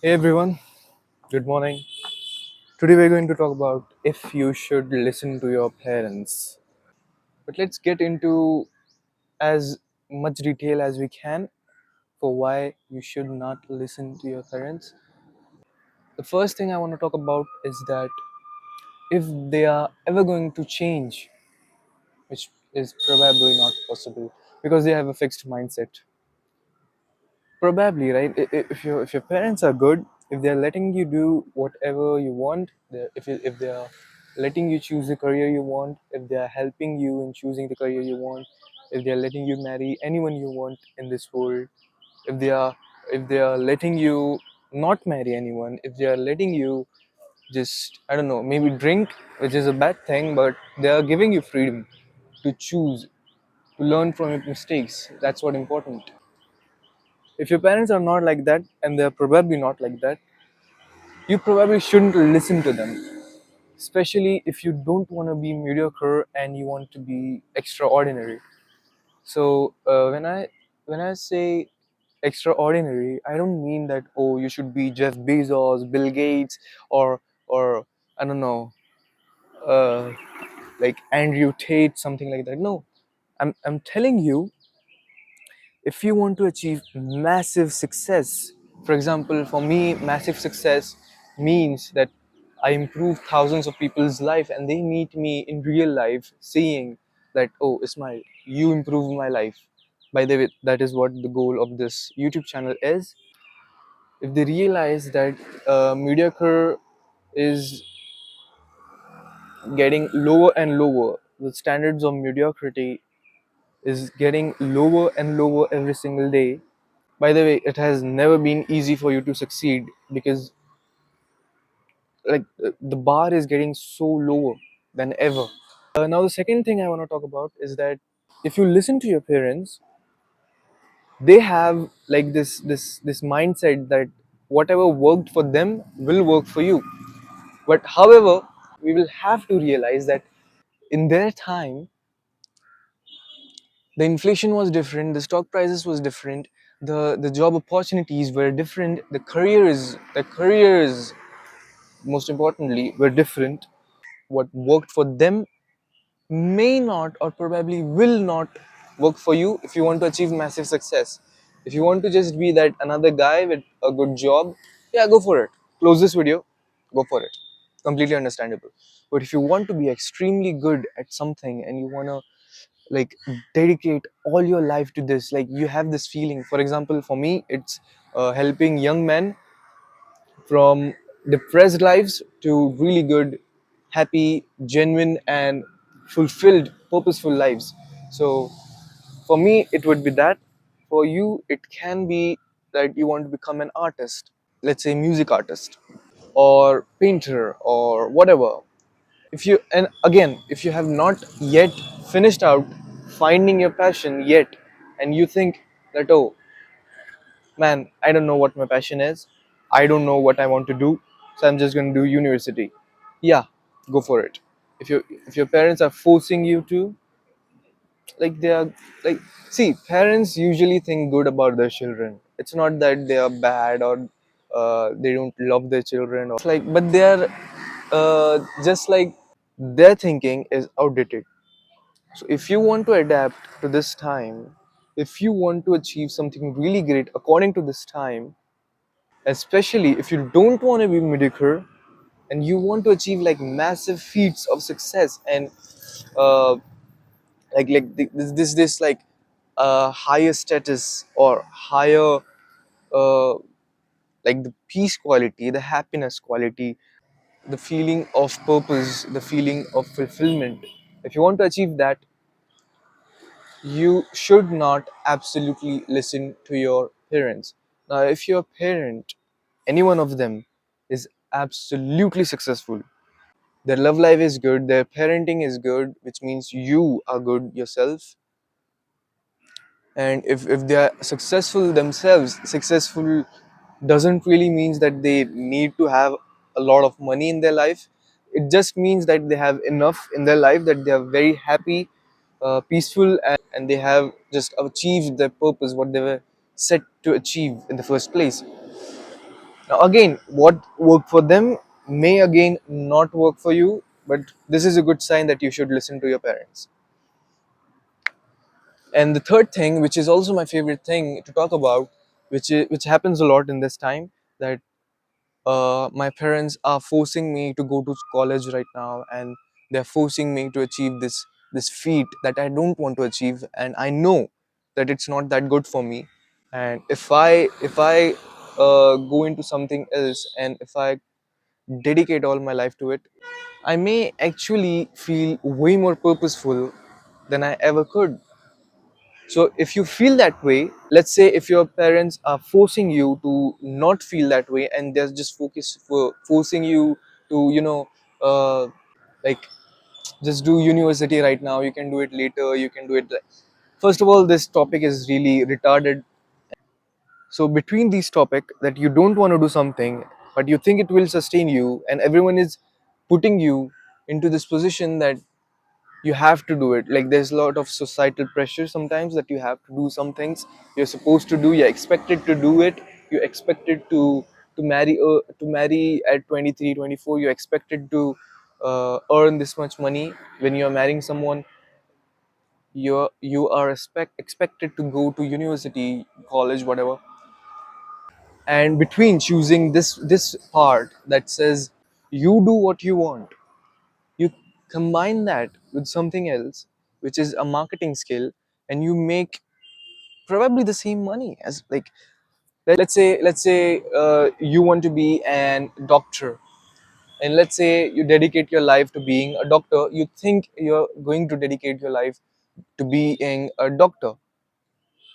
Hey everyone, good morning. Today we're going to talk about if you should listen to your parents. But let's get into as much detail as we can for why you should not listen to your parents. The first thing I want to talk about is that if they are ever going to change, which is probably not possible because they have a fixed mindset. Probably, right? If your parents are good, if they're letting you do whatever you want, if they are letting you choose the career you want, if they are helping you in choosing the career you want, if they are letting you marry anyone you want in this world, if they are if they are letting you not marry anyone, if they are letting you just I don't know maybe drink, which is a bad thing, but they are giving you freedom to choose, to learn from your mistakes. That's what important. If your parents are not like that, and they're probably not like that, you probably shouldn't listen to them. Especially if you don't want to be mediocre and you want to be extraordinary. So when I say extraordinary, I don't mean that oh you should be Jeff Bezos, Bill Gates, or I don't know, uh, like Andrew Tate, something like that. No, I'm telling you, if you want to achieve massive success, for example, for me, massive success means that I improve thousands of people's life and they meet me in real life saying that, oh, Ismail, you improved my life. By the way, that is what the goal of this YouTube channel is. If they realize that mediocre is getting lower and lower, the standards of mediocrity is getting lower and lower every single day. By the way, it has never been easy for you to succeed because the bar is getting so lower than ever. Now the second thing I want to talk about is that if you listen to your parents, they have like this mindset that whatever worked for them will work for you. But however, we will have to realize that in their time, the inflation was different, the stock prices was different, the job opportunities were different, the careers most importantly were different. What worked for them may not or probably will not work for you if you want to achieve massive success. If you want to just be that another guy with a good job, yeah, go for it. Close this video, go for it. Completely understandable. But if you want to be extremely good at something and you want to like dedicate all your life to this, like you have this feeling, for example, for me it's helping young men from depressed lives to really good, happy, genuine, and fulfilled, purposeful lives. So, for me, it would be that. For you, it can be that you want to become an artist, let's say music artist, or painter, or whatever. If you, and again, if you have not yet finished out finding your passion yet, and you think that, oh, man, I don't know what my passion is. I don't know what I want to do. So I'm just going to do university. Yeah, go for it. If your parents are forcing you to, like they are like see, parents usually think good about their children. It's not that they are bad or they don't love their children or it's like but they are just like their thinking is outdated. So if you want to adapt to this time, if you want to achieve something really great according to this time, especially if you don't want to be mediocre and you want to achieve like massive feats of success and uh, this like higher status or higher uh, like the peace quality, the happiness quality, the feeling of purpose, the feeling of fulfillment, if you want to achieve that, you should not absolutely listen to your parents. Now if your parent, any one of them, is absolutely successful, their love life is good, their parenting is good, which means you are good yourself, and if they are successful themselves, successful doesn't really means that they need to have a lot of money in their life. It just means that they have enough in their life that they are very happy, peaceful, and they have just achieved their purpose, what they were set to achieve in the first place. Now, again, what worked for them may again not work for you, but this is a good sign that you should listen to your parents. And the third thing, which is also my favorite thing to talk about, which happens a lot in this time, that my parents are forcing me to go to college right now, and they're forcing me to achieve this feat that I don't want to achieve, and I know that it's not that good for me. And if I go into something else, and if I dedicate all my life to it, I may actually feel way more purposeful than I ever could. So if you feel that way, let's say if your parents are forcing you to not feel that way, and they're just forcing you to, uh, like, just do university right now, you can do it later, you can do it. First of all, this topic is really retarded. So between these topic that you don't want to do something, but you think it will sustain you, and everyone is putting you into this position that you have to do it, like there's a lot of societal pressure sometimes that you have to do some things you're supposed to do, you're expected to do it, you're expected to marry at 23, 24, you're expected to earn this much money. When you're marrying someone, you are expected to go to university, college, whatever. And between choosing this part that says you do what you want, you combine that with something else, which is a marketing skill, and you make probably the same money as, like, let's say you want to be an doctor, and let's say you dedicate your life to being a doctor. You think you're going to dedicate your life to being a doctor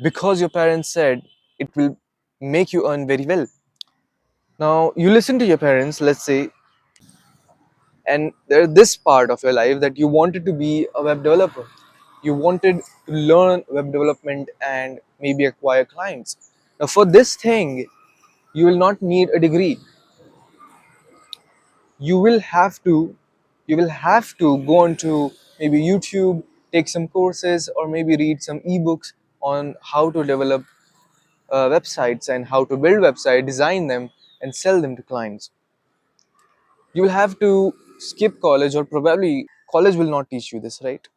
because your parents said it will make you earn very well. Now you listen to your parents, let's say, and there's this part of your life that you wanted to be a web developer, you wanted to learn web development and maybe acquire clients. Now for this thing, you will not need a degree. You will have to go on to maybe YouTube, take some courses, or maybe read some ebooks on how to develop websites and how to build websites, design them, and sell them to clients. You will have to skip college, or probably college will not teach you this, right?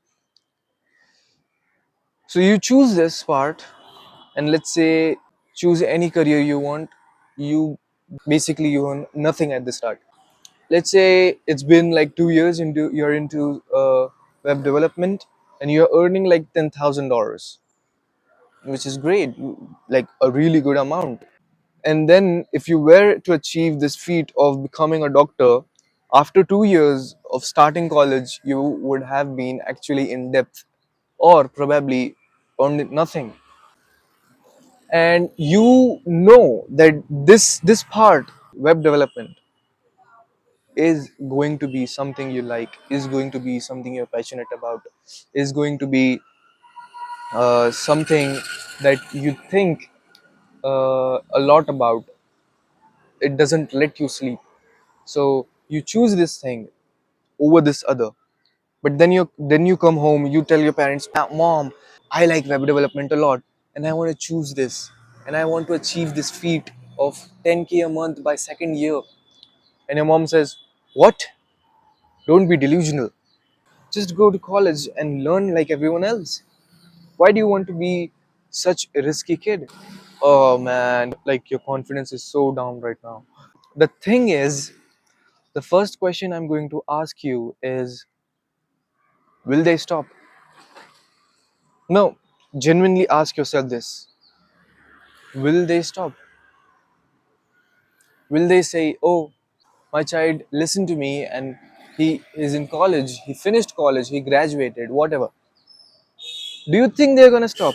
So you choose this part, and let's say choose any career you want. You basically you earn nothing at the start. Let's say it's been like 2 years into you're into web development, and you're earning like $10,000, which is great, like a really good amount. And then if you were to achieve this feat of becoming a doctor, after 2 years of starting college, you would have been actually in depth, or probably earned nothing. And you know that this part, web development, is going to be something you like, is going to be something you're passionate about, is going to be something that you think a lot about. It doesn't let you sleep, so you choose this thing over this other. But then you come home, you tell your parents, Mom, I like web development a lot, and I want to choose this, and I want to achieve this feat of 10K a month by second year. And your mom says, what? Don't be delusional. Just go to college and learn like everyone else. Why do you want to be such a risky kid? Oh man, like your confidence is so down right now. The thing is, the first question I'm going to ask you is, will they stop? No, genuinely ask yourself this. Will they stop? Will they say, oh, my child listened to me and he is in college, he finished college, he graduated, whatever. Do you think they're gonna stop?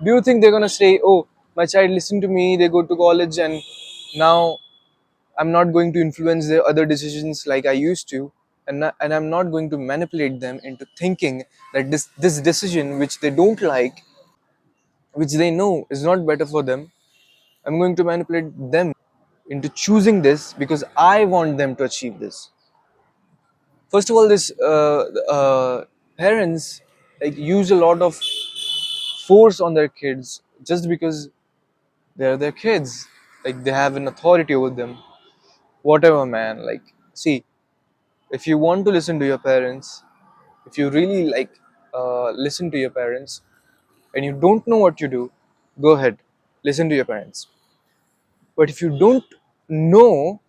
Do you think they're gonna say, oh, my child listened to me, they go to college, and now I'm not going to influence their other decisions like I used to, and I'm not going to manipulate them into thinking that this decision which they don't like, which they know is not better for them, I'm going to manipulate them into choosing this because I want them to achieve this. First of all, this parents like use a lot of force on their kids just because they're their kids. like they have an authority over them. Whatever, man. Like, see, if you want to listen to your parents, if you really like listen to your parents, and you don't know what you do, go ahead, listen to your parents. But if you don't know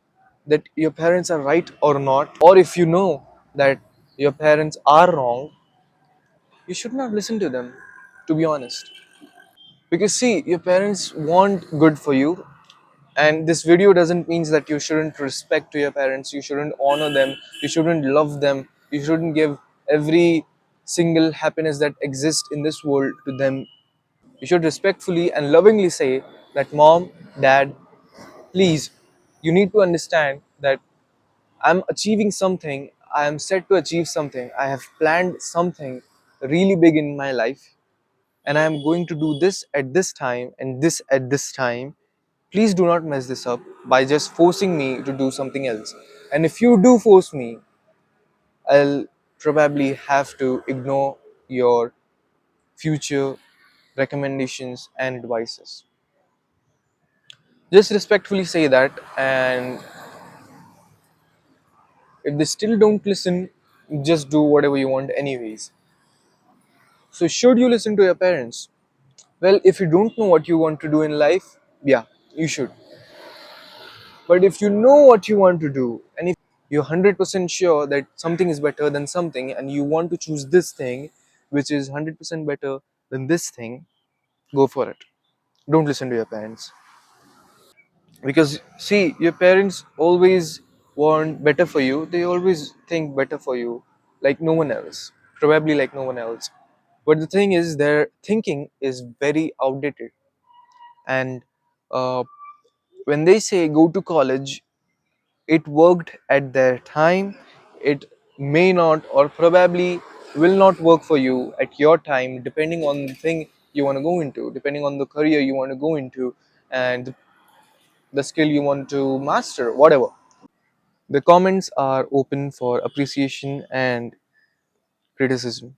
that your parents are right or not, or if you know that your parents are wrong, you should not listen to them, to be honest. Because see, your parents want good for you, and this video doesn't mean that you shouldn't respect to your parents, you shouldn't honor them, you shouldn't love them, you shouldn't give every single happiness that exists in this world to them. You should respectfully and lovingly say that, mom, dad, please, you need to understand that I'm achieving something, I am set to achieve something, I have planned something really big in my life, and I am going to do this at this time and this at this time. Please do not mess this up by just forcing me to do something else. And if you do force me, I'll probably have to ignore your future recommendations and advices. Just respectfully say that, and if they still don't listen, just do whatever you want, anyways. So, should you listen to your parents? Well, if you don't know what you want to do in life, yeah, you should. But if you know what you want to do, and if you're 100% sure that something is better than something, and you want to choose this thing, which is 100% better than this thing, go for it. Don't listen to your parents. Because, see, your parents always want better for you, they always think better for you, like no one else. Probably like no one else. But the thing is, their thinking is very outdated. And uh, when they say go to college, it worked at their time, it may not or probably will not work for you at your time, depending on the thing you want to go into, depending on the career you want to go into, and the skill you want to master, whatever. The comments are open for appreciation and criticism.